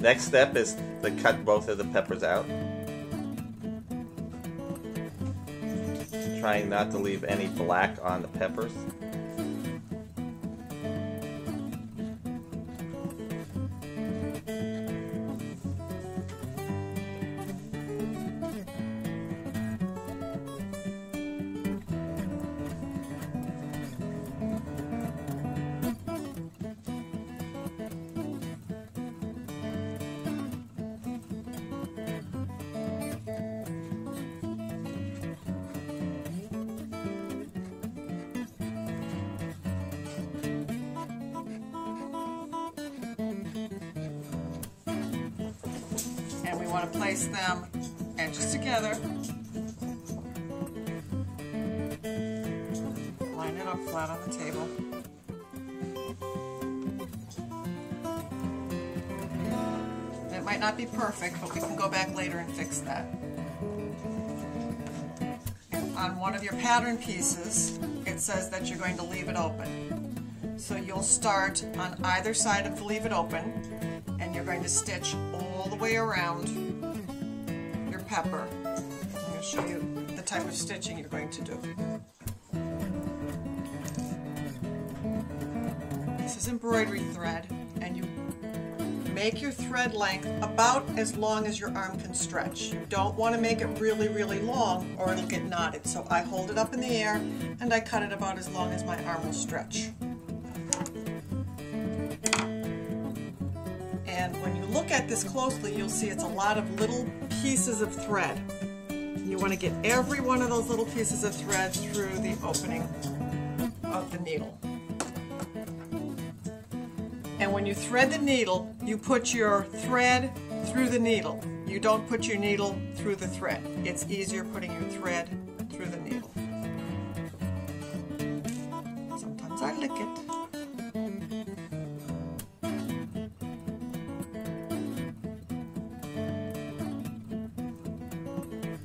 Next step is to cut both of the peppers out. Trying not to leave any black on the peppers. And we want to place them edges together. Line it up flat on the table. It might not be perfect, but we can go back later and fix that. On one of your pattern pieces, it says that you're going to leave it open. So you'll start on either side of the leave it open, and you're going to stitch all the way around your pepper. I'm going to show you the type of stitching you're going to do. This is embroidery thread, and you make your thread length about as long as your arm can stretch. You don't want to make it really, really long or it'll get knotted. So I hold it up in the air and I cut it about as long as my arm will stretch. And when you look at this closely, you'll see it's a lot of little pieces of thread. You want to get every one of those little pieces of thread through the opening of the needle. And when you thread the needle, you put your thread through the needle. You don't put your needle through the thread. It's easier putting your thread through the needle. Sometimes I lick it.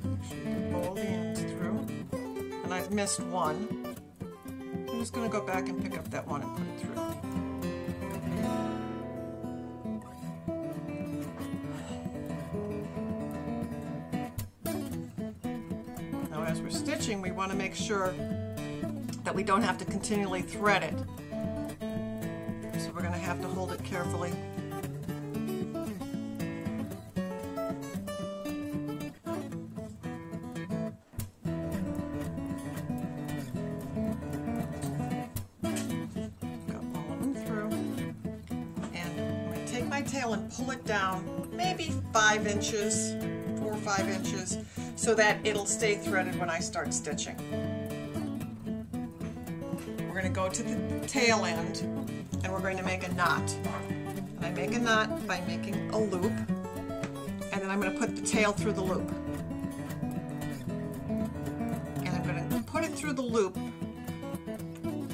Make sure you get all the ends through. And I've missed one. I'm just going to go back and pick up that one and put it through. As we're stitching, we want to make sure that we don't have to continually thread it. So we're going to have to hold it carefully. Got all of them through. And I'm going to take my tail and pull it down maybe 5 inches, 4 or 5 inches. So that it'll stay threaded when I start stitching. We're going to go to the tail end and we're going to make a knot. And I make a knot by making a loop, and then I'm going to put the tail through the loop. And I'm going to put it through the loop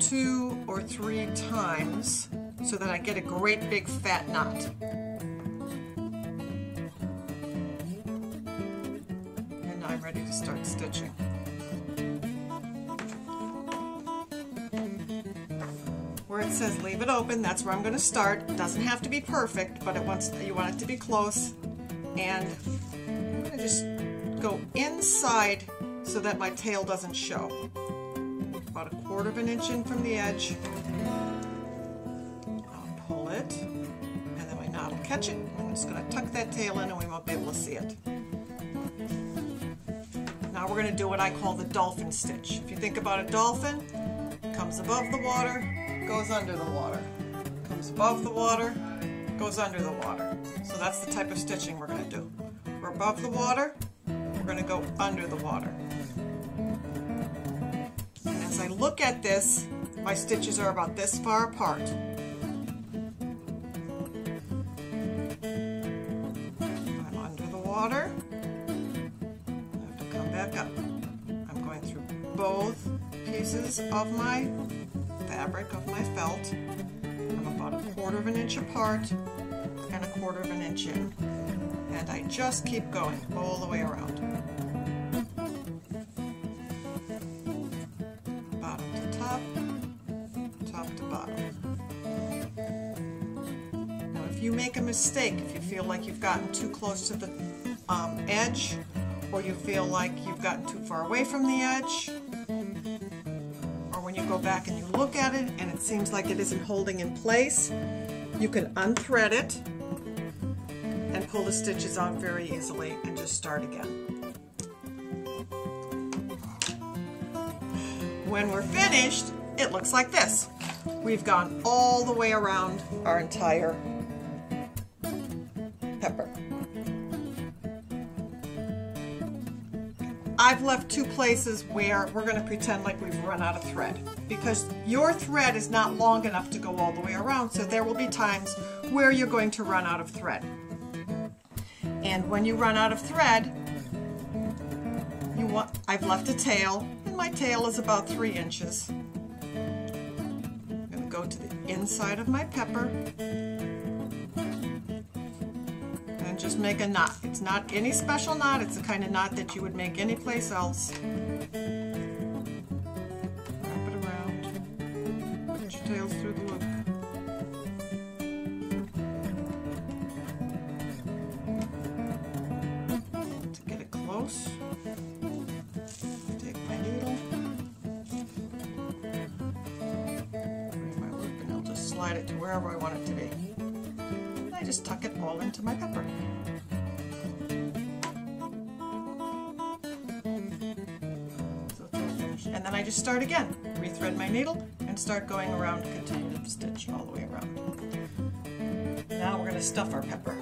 2 or 3 times so that I get a great big fat knot. I'm ready to start stitching. Where it says leave it open, that's where I'm going to start. It doesn't have to be perfect, but you want it to be close. And I'm going to just go inside so that my tail doesn't show. About 1/4 of an inch in from the edge. I'll pull it, and then my knot will catch it. I'm just going to tuck that tail in and we won't be able to see it. Now we're going to do what I call the dolphin stitch. If you think about a dolphin, it comes above the water, goes under the water. Comes above the water, goes under the water. So that's the type of stitching we're going to do. We're above the water, we're going to go under the water. And as I look at this, my stitches are about this far apart. I'm under the water. Back up. I'm going through both pieces of my fabric, of my felt. I'm about 1/4 of an inch apart and 1/4 of an inch in. And I just keep going all the way around. Bottom to top, top to bottom. Now if you make a mistake, if you feel like you've gotten too close to the edge, or you feel like you've gotten too far away from the edge, or when you go back and you look at it and it seems like it isn't holding in place, you can unthread it and pull the stitches out very easily and just start again. When we're finished, it looks like this. We've gone all the way around our entire pepper. I've left two places where we're going to pretend like we've run out of thread, because your thread is not long enough to go all the way around, so there will be times where you're going to run out of thread. And when you run out of thread, I've left a tail, and my tail is about 3 inches. I'm going to go to the inside of my pepper and just make a knot. It's not any special knot, it's the kind of knot that you would make anyplace else. Wrap it around, put your tails through the loop. To get it close, take my needle, bring my loop, and I'll just slide it to wherever I want it to be. And I just tuck it all into my pepper. And then I just start again, rethread my needle, and start going around, continue to stitch all the way around. Now we're going to stuff our pepper.